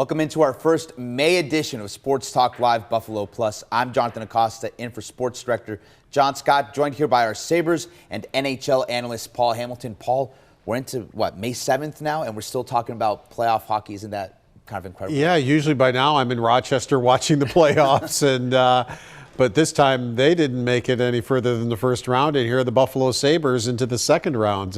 Welcome into our first May edition of Sports Talk Live Buffalo Plus. I'm Jonathan Acosta, in for Sports Director John Scott, joined here by our Sabres and NHL analyst Paul Hamilton. Paul, we're into, May 7th now, and we're still talking about playoff hockey. Isn't that kind of incredible? Yeah, usually by now I'm in Rochester watching the playoffs, but this time they didn't make it any further than the first round, and here are the Buffalo Sabres into the second round.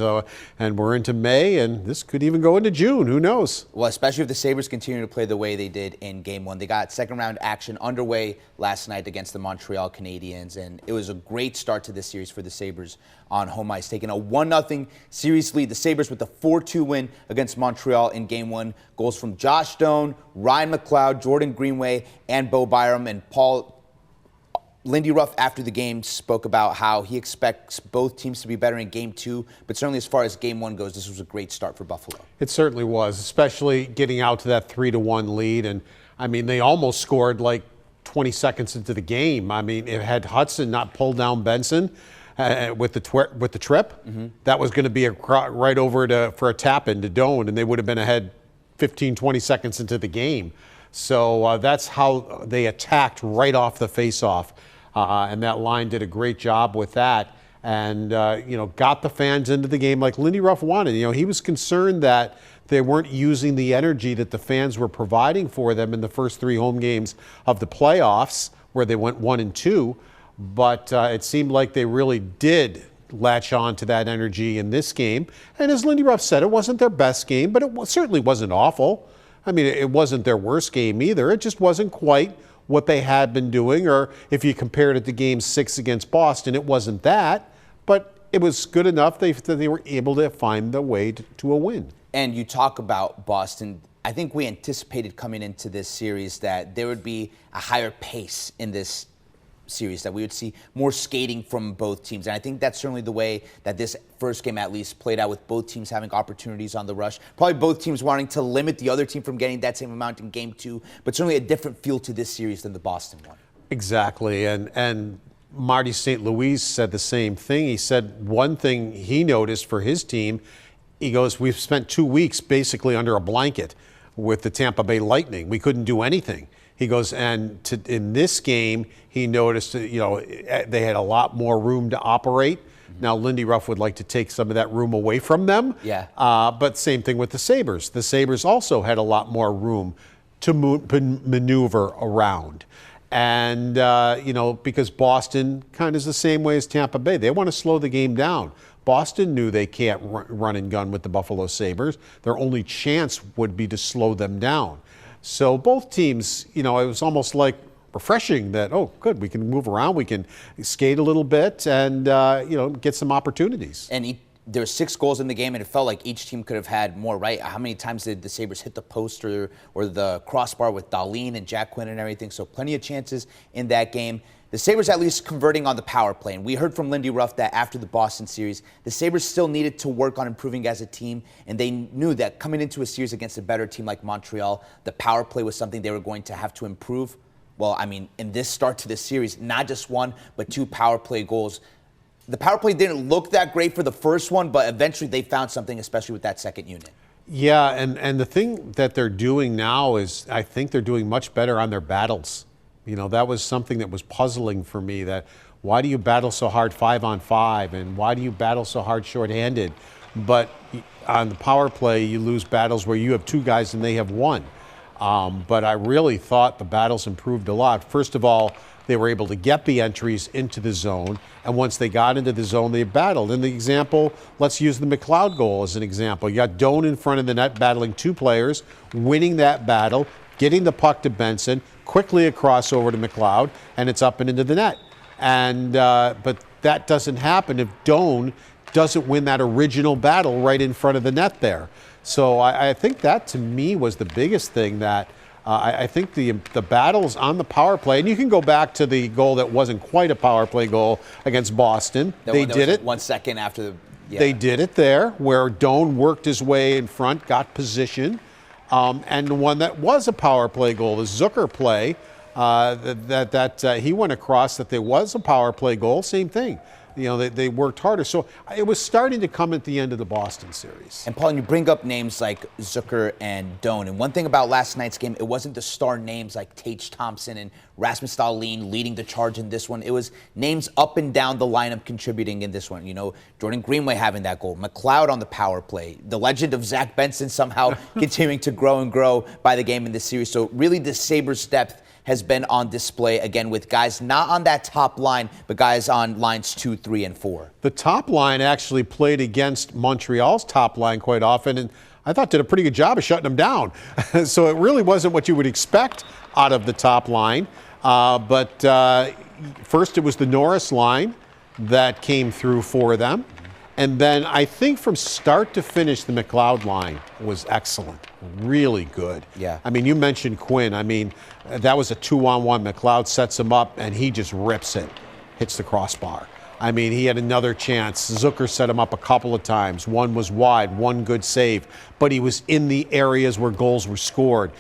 And we're into May, and this could even go into June. Who knows? Well, especially if the Sabres continue to play the way they did in Game 1. They got second-round action underway last night against the Montreal Canadiens, and it was a great start to this series for the Sabres on home ice, taking a 1-0 series lead. The Sabres with a 4-2 win against Montreal in Game 1. Goals from Josh Doan, Ryan McLeod, Jordan Greenway, and Bo Byram. And Paul, Lindy Ruff, after the game, spoke about how he expects both teams to be better in Game 2, but certainly as far as Game 1 goes, this was a great start for Buffalo. It certainly was, especially getting out to that 3-1 lead. And, I mean, they almost scored like 20 seconds into the game. I mean, it had Hudson not pulled down Benson with the trip, that was going to be right over for a tap into Doan, and they would have been ahead 15, 20 seconds into the game. So that's how they attacked right off the face-off. And that line did a great job with that, and got the fans into the game like Lindy Ruff wanted. He was concerned that they weren't using the energy that the fans were providing for them in the first 3 home games of the playoffs, where they went 1-2. But it seemed like they really did latch on to that energy in this game. And as Lindy Ruff said, it wasn't their best game, but it certainly wasn't awful. I mean, it wasn't their worst game either. It just wasn't quite what they had been doing, or if you compared it to Game 6 against Boston, it wasn't that, but it was good enough that they were able to find the way to a win. And you talk about Boston. I think we anticipated coming into this series that there would be a higher pace in this series, that we would see more skating from both teams. And I think that's certainly the way that this first game at least played out, with both teams having opportunities on the rush. Probably both teams wanting to limit the other team from getting that same amount in Game 2, but certainly a different feel to this series than the Boston one. Exactly. And Marty St. Louis said the same thing. He said one thing he noticed for his team, he goes, we've spent 2 weeks basically under a blanket with the Tampa Bay Lightning. We couldn't do anything. He goes, and in this game, he noticed, they had a lot more room to operate. Now, Lindy Ruff would like to take some of that room away from them. Yeah. But same thing with the Sabres. The Sabres also had a lot more room to maneuver around. And, because Boston kind of is the same way as Tampa Bay. They want to slow the game down. Boston knew they can't run and gun with the Buffalo Sabres. Their only chance would be to slow them down. So both teams, it was almost like refreshing that, oh, good, we can move around, we can skate a little bit, and, get some opportunities. And there were 6 goals in the game, and it felt like each team could have had more, right? How many times did the Sabres hit the post or the crossbar with Dahlin and Jack Quinn and everything? So plenty of chances in that game. The Sabres at least converting on the power play. And we heard from Lindy Ruff that after the Boston series, the Sabres still needed to work on improving as a team. And they knew that coming into a series against a better team like Montreal, the power play was something they were going to have to improve. Well, I mean, in this start to this series, not just 1, but 2 power play goals. The power play didn't look that great for the first one, but eventually they found something, especially with that second unit. Yeah, and the thing that they're doing now is I think they're doing much better on their battles. That was something that was puzzling for me, that why do you battle so hard 5-on-5, and why do you battle so hard shorthanded? But on the power play, you lose battles where you have 2 guys and they have 1. But I really thought the battles improved a lot. First of all, they were able to get the entries into the zone, and once they got into the zone, they battled. In the example, let's use the McLeod goal as an example. You got Doan in front of the net battling 2 players, winning that battle, getting the puck to Benson, quickly across over to McLeod, and it's up and into the net. And but that doesn't happen if Doan doesn't win that original battle right in front of the net there. So I think that, to me, was the biggest thing, that I think the battles on the power play, and you can go back to the goal that wasn't quite a power play goal against Boston. They did it 1 second after the. Yeah. They did it there, where Doan worked his way in front, got position. And the one that was a power play goal, the Zucker play, that he went across that there was a power play goal. Same thing. You know, they worked harder. So it was starting to come at the end of the Boston series. And Paul, you bring up names like Zucker and Doan. And one thing about last night's game, it wasn't the star names like Tage Thompson and Rasmus Dahlin leading the charge in this one. It was names up and down the lineup contributing in this one. You know, Jordan Greenway having that goal, McLeod on the power play, the legend of Zach Benson somehow continuing to grow and grow by the game in this series. So really the Sabres' depth has been on display again with guys not on that top line, but guys on lines 2, 3, and 4. The top line actually played against Montreal's top line quite often, and I thought did a pretty good job of shutting them down. So it really wasn't what you would expect out of the top line. But first it was the Norris line that came through for them. And then I think from start to finish, the McLeod line was excellent, really good. Yeah. I mean, you mentioned Quinn. I mean, that was a 2-on-1. McLeod sets him up, and he just rips it, hits the crossbar. I mean, he had another chance. Zucker set him up a couple of times. One was wide, one good save. But he was in the areas where goals were scored,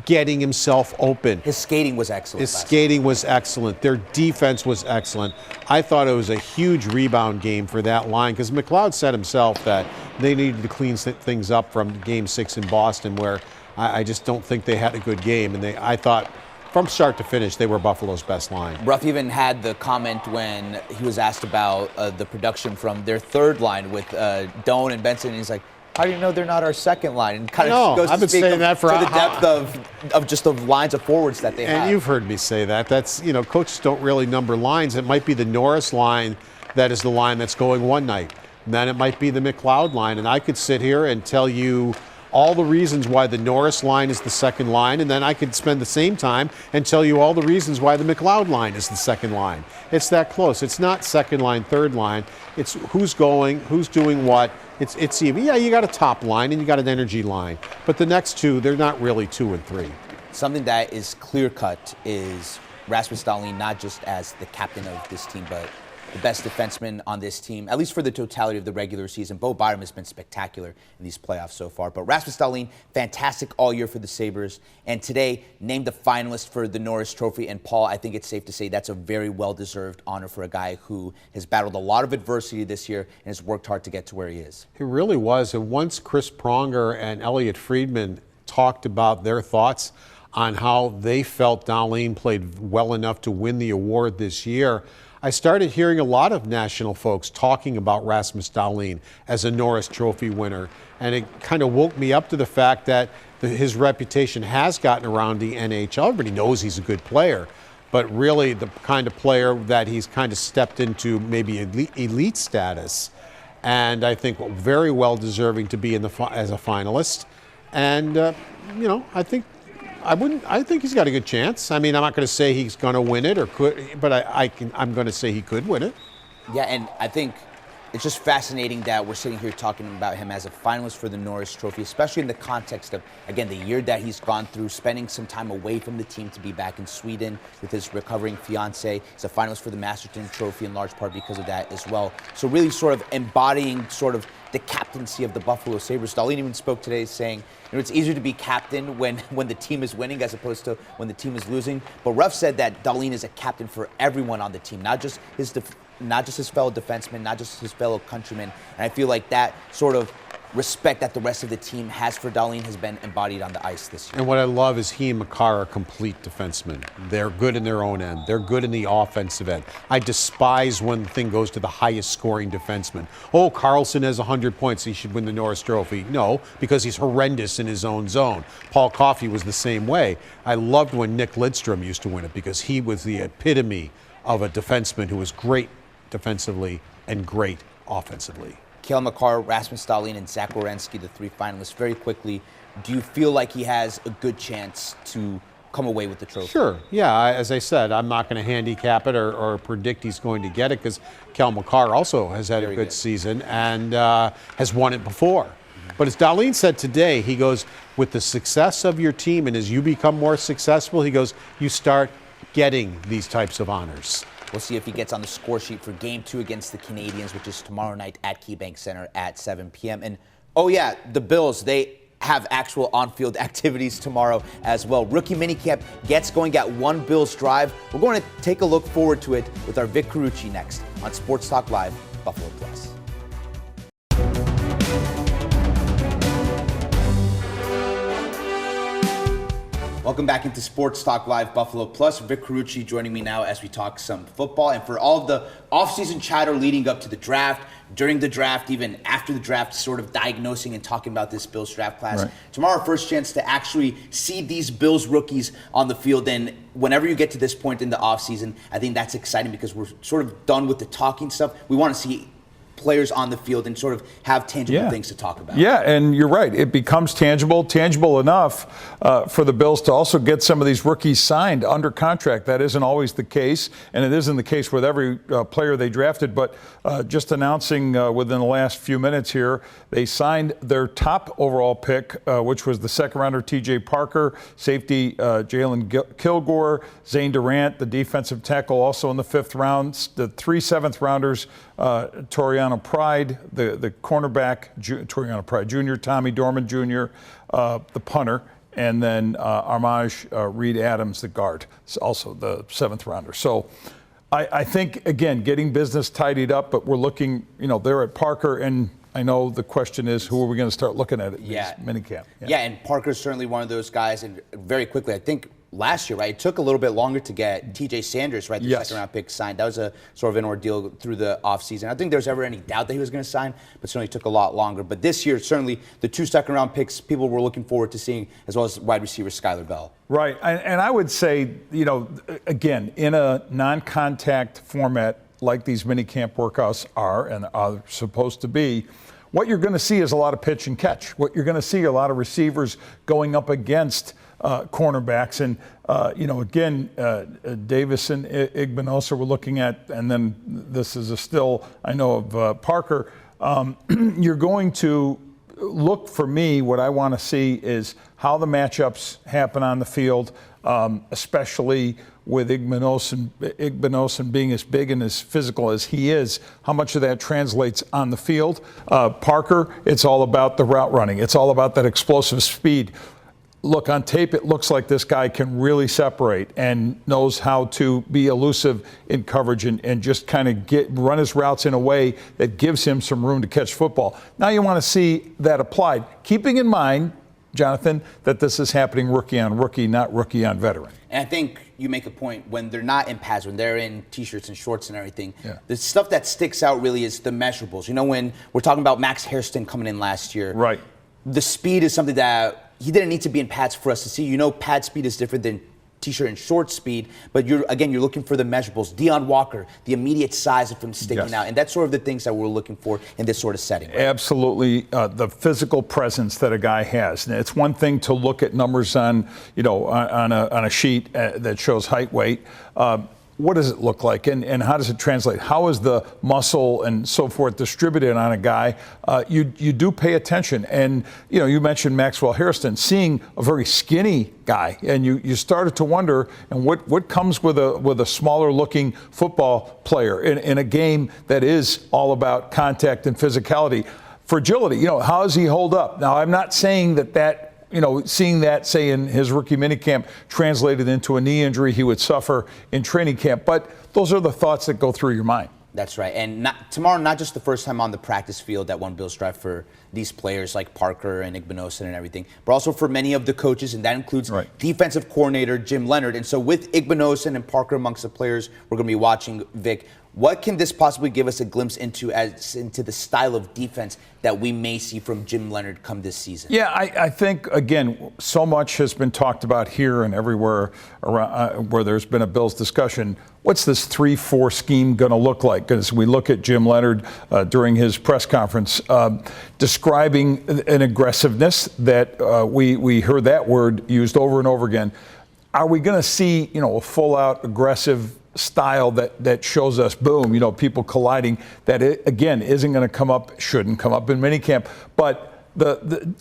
getting himself open. His skating was excellent. His skating was excellent. Their defense was excellent. I thought it was a huge rebound game for that line because McLeod said himself that they needed to clean things up from Game 6 in Boston, where I just don't think they had a good game. And I thought from start to finish, they were Buffalo's best line. Ruff even had the comment when he was asked about the production from their third line with Doan and Benson, and he's like, how do you know they're not our second line? And kind of goes I've been saying that for to the depth of just the lines of forwards that they have. And you've heard me say that. That's, you know, coaches don't really number lines. It might be the Norris line that is the line that's going one night. And then it might be the McLeod line. And I could sit here and tell you all the reasons why the Norris line is the second line, and then I could spend the same time and tell you all the reasons why the McLeod line is the second line. It's that close. It's not second line, third line. It's who's going, who's doing what. It's even, yeah, you got a top line and you got an energy line, but the next two, they're not really 2 and 3. Something that is clear-cut is Rasmus Dahlin not just as the captain of this team, but the best defenseman on this team, at least for the totality of the regular season. Bo Byram has been spectacular in these playoffs so far. But Rasmus Dahlin, fantastic all year for the Sabres. And today, named a finalist for the Norris Trophy. And Paul, I think it's safe to say that's a very well-deserved honor for a guy who has battled a lot of adversity this year and has worked hard to get to where he is. He really was. And once Chris Pronger and Elliot Friedman talked about their thoughts on how they felt Dahlin played well enough to win the award this year, I started hearing a lot of national folks talking about Rasmus Dahlin as a Norris Trophy winner. And it kind of woke me up to the fact that his reputation has gotten around the NHL. Everybody knows he's a good player, but really the kind of player that he's kind of stepped into maybe elite status. And I think very well deserving to be in as a finalist. And, you know, I think he's got a good chance. I mean, I'm not going to say he's going to win it or could, but I'm going to say he could win it. Yeah, and I think it's just fascinating that we're sitting here talking about him as a finalist for the Norris Trophy, especially in the context of, again, the year that he's gone through, spending some time away from the team to be back in Sweden with his recovering fiance. He's a finalist for the Masterton Trophy in large part because of that as well. So really sort of embodying sort of the captaincy of the Buffalo Sabres. Dahlin even spoke today saying, you know, it's easier to be captain when the team is winning as opposed to when the team is losing. But Ruff said that Dahlin is a captain for everyone on the team, not just his fellow defensemen, not just his fellow countrymen. And I feel like that sort of respect that the rest of the team has for Dahlin has been embodied on the ice this year. And what I love is he and Makar are complete defensemen. They're good in their own end. They're good in the offensive end. I despise when the thing goes to the highest scoring defenseman. Oh, Carlson has 100 points. He should win the Norris Trophy. No, because he's horrendous in his own zone. Paul Coffey was the same way. I loved when Nick Lidstrom used to win it because he was the epitome of a defenseman who was great defensively and great offensively. Cale Makar, Rasmus Dahlin, and Zach Werenski, the 3 finalists. Very quickly, do you feel like he has a good chance to come away with the trophy? Sure. Yeah, as I said, I'm not going to handicap it or predict he's going to get it because Cale Makar also has had a good season and has won it before. But as Dahlin said today, he goes, with the success of your team and as you become more successful, he goes, you start getting these types of honors. We'll see if he gets on the score sheet for Game 2 against the Canadiens, which is tomorrow night at KeyBank Center at 7 p.m. And, oh yeah, the Bills, they have actual on-field activities tomorrow as well. Rookie minicamp gets going at One Bills Drive. We're going to take a look forward to it with our Vic Carucci next on Sports Talk Live, Buffalo Plus. Welcome back into Sports Talk Live Buffalo Plus. Vic Carucci joining me now as we talk some football. And for all of the offseason chatter leading up to the draft, during the draft, even after the draft, sort of diagnosing and talking about this Bills draft class. Right. Tomorrow, our first chance to actually see these Bills rookies on the field. And whenever you get to this point in the offseason, I think that's exciting because we're sort of done with the talking stuff. We want to see players on the field and sort of have tangible things to talk about. Yeah, and you're right. It becomes tangible enough for the Bills to also get some of these rookies signed under contract. That isn't always the case, and it isn't the case with every player they drafted. But just announcing within the last few minutes here, they signed their top overall pick, which was the second-rounder T.J. Parker, safety Jalen Kilgore, Zane Durant, the defensive tackle also in the 5th round, the 3 7th-rounders, Toriano Pride, the cornerback, Toriano Pride Jr., Tommy Dorman Jr., the punter, and then Armaj Reed Adams, the guard, also the 7th-rounder. So I think, again, getting business tidied up, but we're looking, they're at Parker, and I know the question is, who are we going to start looking at these minicamp? Yeah, and Parker's certainly one of those guys, and very quickly, I think last year, right, it took a little bit longer to get TJ Sanders, right, the second-round pick signed. That was a sort of an ordeal through the offseason. I don't think there was ever any doubt that he was going to sign, but certainly took a lot longer. But this year, certainly the 2 second-round picks people were looking forward to seeing, as well as wide receiver Skylar Bell. Right, and I would say, again, in a non-contact format like these minicamp workouts are and are supposed to be, what you're going to see is a lot of pitch and catch. What you're going to see a lot of receivers going up against cornerbacks. And, again, Davis and Igbinosa we're looking at, and then this is a still, I know, of Parker. You're going to look, for me, what I want to see is how the happen on the field, especially with Igbinosa being as big and as physical as he is, how much of that translates on the field. Parker, it's all about the route running. It's all about that explosive speed. Look, on tape, it looks like this guy can really separate and knows how to be elusive in coverage and just kind of run his routes in a way that gives him some room to catch football. Now you want to see that applied, keeping in mind, Jonathan, that this is happening rookie on rookie, not rookie on veteran. And I think you make a point when they're not in pads, when they're in T-shirts and shorts and everything. Yeah. The stuff that sticks out really is the measurables. When we're talking about Max Hairston coming in last year, right? The speed is something that he didn't need to be in pads for us to see. Pad speed is different than T-shirt and short speed, but you're looking for the measurables. Deion Walker, the immediate size of him sticking out, and that's sort of the things that we're looking for in this sort of setting. Right? Absolutely, the physical presence that a guy has. And it's one thing to look at numbers on a sheet that shows height, weight. What does it look like, and how does it translate? How is the muscle and so forth distributed on a guy? You do pay attention, and you mentioned Maxwell Hairston, seeing a very skinny guy, and you started to wonder, and what comes with a smaller looking football player in a game that is all about contact and physicality, fragility. How does he hold up? Now, I'm not saying that. Seeing that, say, in his rookie minicamp translated into a knee injury he would suffer in training camp. But those are the thoughts that go through your mind. That's right. And tomorrow, not just the first time on the practice field at One Bills Drive for these players like Parker and Igbinosa and everything, but also for many of the coaches, and that includes defensive coordinator Jim Leonhard. And so with Igbinosa and Parker amongst the players we're going to be watching, Vic, what can this possibly give us a glimpse into the style of defense that we may see from Jim Leonhard come this season? Yeah, I think, again, so much has been talked about here and everywhere around, where there's been a Bills discussion. What's this 3-4 scheme going to look like? As we look at Jim Leonhard during his press conference, describing an aggressiveness that we heard that word used over and over again. Are we going to see, a full-out aggressive style that shows us, boom, people colliding, that it, again, isn't going to come up, shouldn't come up in minicamp, but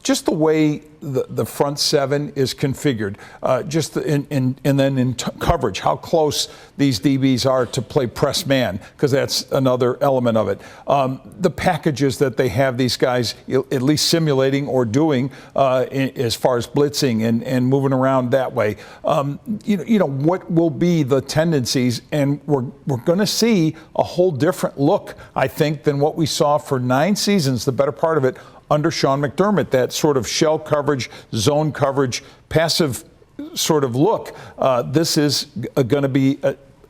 just the way the front seven is configured, and then in coverage, how close these DBs are to play press man, because that's another element of it. The packages that they have these guys at least simulating or doing as far as blitzing and moving around that way. What will be the tendencies, and we're going to see a whole different look, I think, than what we saw for 9 seasons, the better part of it, under Sean McDermott, that sort of shell coverage, zone coverage, passive sort of look. This is going to be,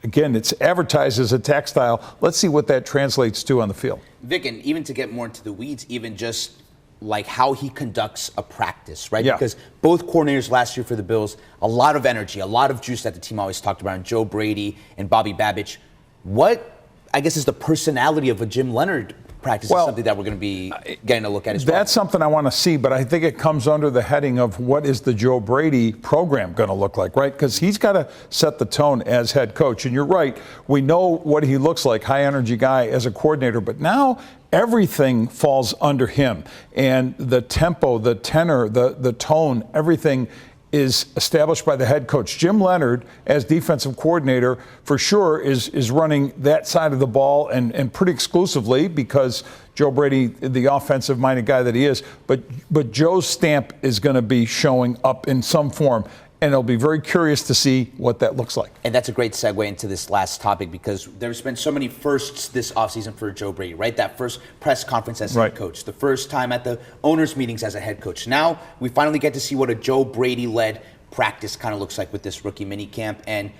again, it's advertised as a textile. Let's see what that translates to on the field. Vic, and even to get more into the weeds, even just like how he conducts a practice, right? Yeah. Because both coordinators last year for the Bills, a lot of energy, a lot of juice that the team always talked about, and Joe Brady and Bobby Babich. What, I guess, is the personality of a Jim Leonard practice is something that we're going to be getting a look at as well. That's something I want to see, but I think it comes under the heading of what is the Joe Brady program going to look like, right? Because he's got to set the tone as head coach. And you're right, we know what he looks like, high energy guy as a coordinator, but now everything falls under him. And the tempo, the tenor, the tone, everything is established by the head coach. Jim Leonard, as defensive coordinator, for sure is running that side of the ball and pretty exclusively, because Joe Brady, the offensive-minded guy that he is, but Joe's stamp is going to be showing up in some form. And I'll be very curious to see what that looks like. And that's a great segue into this last topic, because there's been so many firsts this offseason for Joe Brady, right? That first press conference as head coach, the first time at the owners' meetings as a head coach. Now we finally get to see what a Joe Brady-led practice kind of looks like with this rookie minicamp. And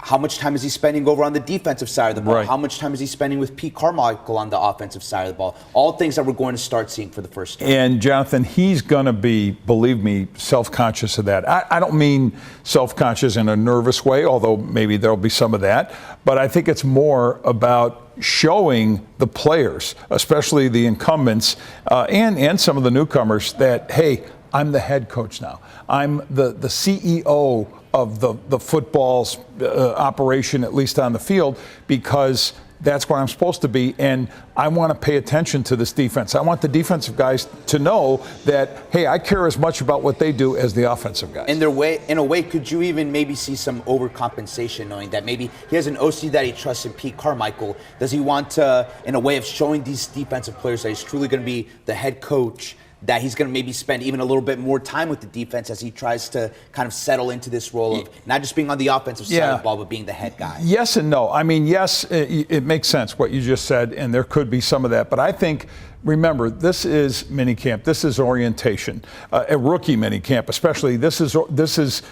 how much time is he spending over on the defensive side of the ball? Right. How much time is he spending with Pete Carmichael on the offensive side of the ball? All things that we're going to start seeing for the first time. And Jonathan, he's going to be, believe me, self-conscious of that. I don't mean self-conscious in a nervous way, although maybe there'll be some of that. But I think it's more about showing the players, especially the incumbents and some of the newcomers, that, hey, I'm the head coach now. I'm the CEO of the football's operation, at least on the field, because that's what I'm supposed to be, and I want to pay attention to this defense. I want the defensive guys to know that, hey, I care as much about what they do as the offensive guys. In a way, could you even maybe see some overcompensation, knowing that maybe he has an OC that he trusts in Pete Carmichael? Does he want to, in a way of showing these defensive players that he's truly going to be the head coach, that he's going to maybe spend even a little bit more time with the defense as he tries to kind of settle into this role of not just being on the offensive side of the ball, but being the head guy? Yes and no. I mean, yes, it makes sense what you just said, and there could be some of that. But I think, remember, this is minicamp. This is orientation. A rookie minicamp, especially. This is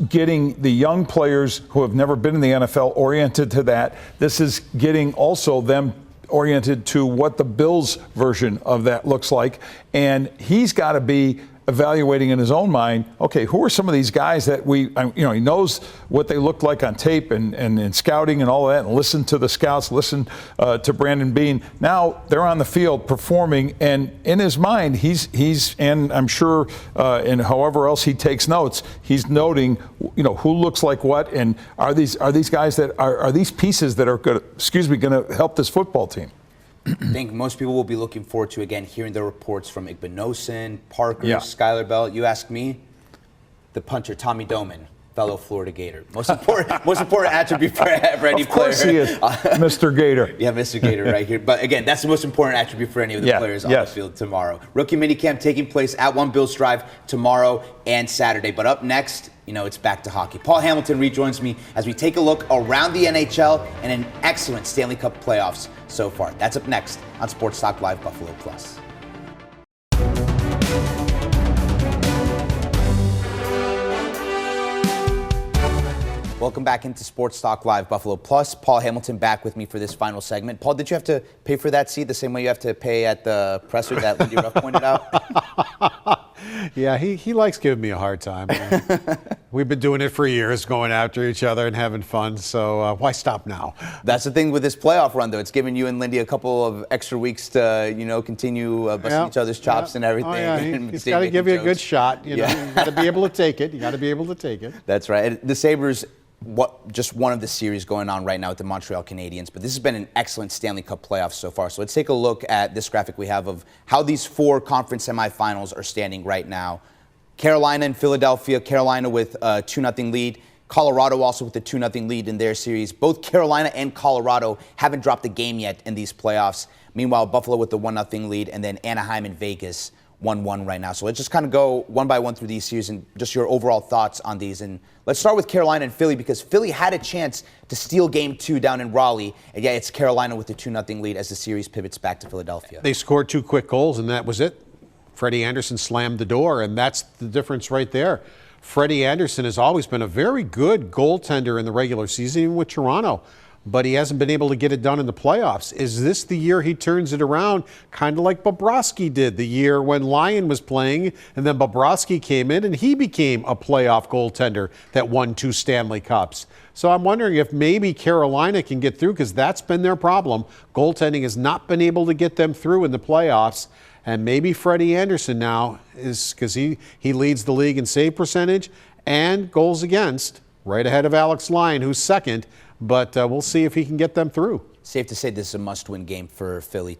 getting the young players who have never been in the NFL oriented to that. This is getting also them oriented to what the Bills version of that looks like. And he's got to be evaluating in his own mind, okay, who are some of these guys that he knows what they look like on tape and in scouting and all that, and listen to the scouts, listen to Brandon Beane. Now they're on the field performing, and in his mind, he's and I'm sure and however else he takes notes, he's noting, who looks like what, and are these guys that are these pieces that are going to help this football team. I think most people will be looking forward to, again, hearing the reports from Igbinosun, Parker, Skylar Bell. You ask me, the puncher, Tommy Doman, fellow Florida Gator. Most important attribute for any player. Of course he is, Mr. Gator. Yeah, Mr. Gator right here. But again, that's the most important attribute for any of the players on the field tomorrow. Rookie minicamp taking place at One Bills Drive tomorrow and Saturday. But up next, it's back to hockey. Paul Hamilton rejoins me as we take a look around the NHL and an excellent Stanley Cup playoffs so far. That's up next on Sports Talk Live Buffalo Plus. Welcome back into Sports Talk Live Buffalo Plus. Paul Hamilton back with me for this final segment. Paul, did you have to pay for that seat the same way you have to pay at the presser that Lindy Ruff pointed out? Yeah, he likes giving me a hard time. We've been doing it for years, going after each other and having fun, so why stop now? That's the thing with this playoff run, though. It's giving you and Lindy a couple of extra weeks to, continue busting each other's chops and everything. Oh, yeah. He's got to give you a good shot. You got to be able to take it. That's right. The Sabres just one of the series going on right now with the Montreal Canadiens, but this has been an excellent Stanley Cup playoffs so far. So let's take a look at this graphic we have of how these 4 conference semifinals are standing right now. Carolina and Philadelphia. Carolina with a 2-0 lead. Colorado also with a 2-0 lead in their series. Both Carolina and Colorado haven't dropped a game yet in these playoffs. Meanwhile, Buffalo with the 1-0 lead, and then Anaheim and Vegas 1-1 right now. So let's just kind of go one by one through these series and just your overall thoughts on these. And let's start with Carolina and Philly, because Philly had a chance to steal game 2 down in Raleigh. And yeah, it's Carolina with the 2-0 lead as the series pivots back to Philadelphia. They scored 2 quick goals, and that was it. Freddie Anderson slammed the door, and that's the difference right there. Freddie Anderson has always been a very good goaltender in the regular season, even with Toronto, but he hasn't been able to get it done in the playoffs. Is this the year he turns it around, kind of like Bobrovsky did the year when Lyon was playing, and then Bobrovsky came in and he became a playoff goaltender that won 2 Stanley Cups? So I'm wondering if maybe Carolina can get through, because that's been their problem. Goaltending has not been able to get them through in the playoffs. And maybe Freddie Anderson now is, because he leads the league in save percentage and goals against, right ahead of Alex Lyon, who's second. But we'll see if he can get them through. Safe to say this is a must-win game for Philly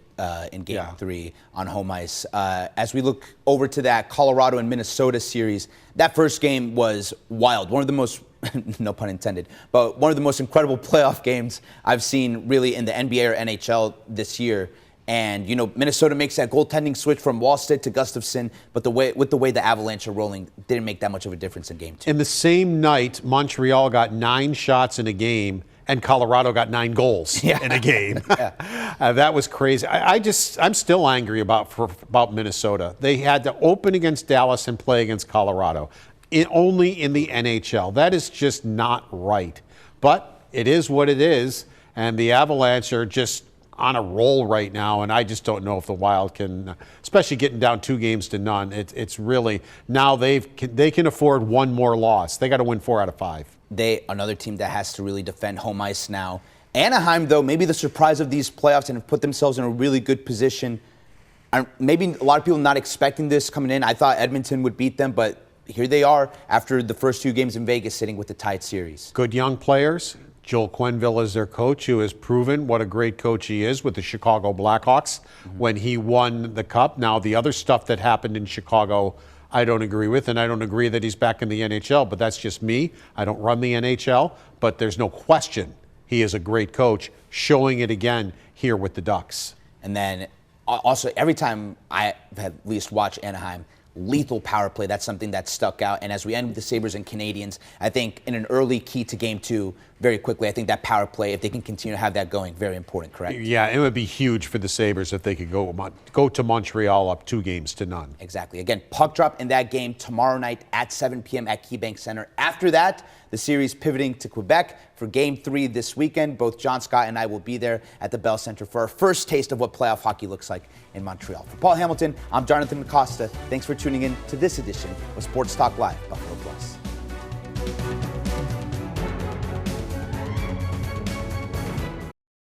in Game 3 on home ice. As we look over to that Colorado and Minnesota series, that first game was wild. One of the most, no pun intended, but one of the most incredible playoff games I've seen really in the NBA or NHL this year. And, you know, Minnesota makes that goaltending switch from Wallstedt to Gustafsson, but with the way the Avalanche are rolling, didn't make that much of a difference in Game 2. In the same night, Montreal got 9 shots in a game, and Colorado got 9 goals in a game. That was crazy. I'm still angry about Minnesota. They had to open against Dallas and play against Colorado, only in the NHL. That is just not right. But it is what it is, and the Avalanche are just on a roll right now, and I just don't know if the Wild can, especially getting down 2-0. It's really, now they can afford one more loss. They got to win 4 out of 5. Another team that has to really defend home ice now. Anaheim, though, maybe the surprise of these playoffs, and have put themselves in a really good position. Maybe a lot of people not expecting this coming in. I thought Edmonton would beat them, but here they are after the first 2 games in Vegas, sitting with the tied series. Good young players. Joel Quenneville is their coach, who has proven what a great coach he is with the Chicago Blackhawks when he won the Cup. Now, the other stuff that happened in Chicago, I don't agree with, and I don't agree that he's back in the NHL, but that's just me. I don't run the NHL, but there's no question he is a great coach, showing it again here with the Ducks. And then also, every time I have at least watched Anaheim, lethal power play. That's something that stuck out. And as we end with the Sabres and Canadiens, I think in an early key to Game 2, very quickly, I think that power play, if they can continue to have that going, very important, correct? Yeah, it would be huge for the Sabres if they could go to Montreal up 2-0. Exactly. Again, puck drop in that game tomorrow night at 7 p.m. at KeyBank Center. After that, the series pivoting to Quebec for Game 3 this weekend. Both John Scott and I will be there at the Bell Center for our first taste of what playoff hockey looks like in Montreal. For Paul Hamilton, I'm Jonathan Acosta. Thanks for tuning in to this edition of Sports Talk Live.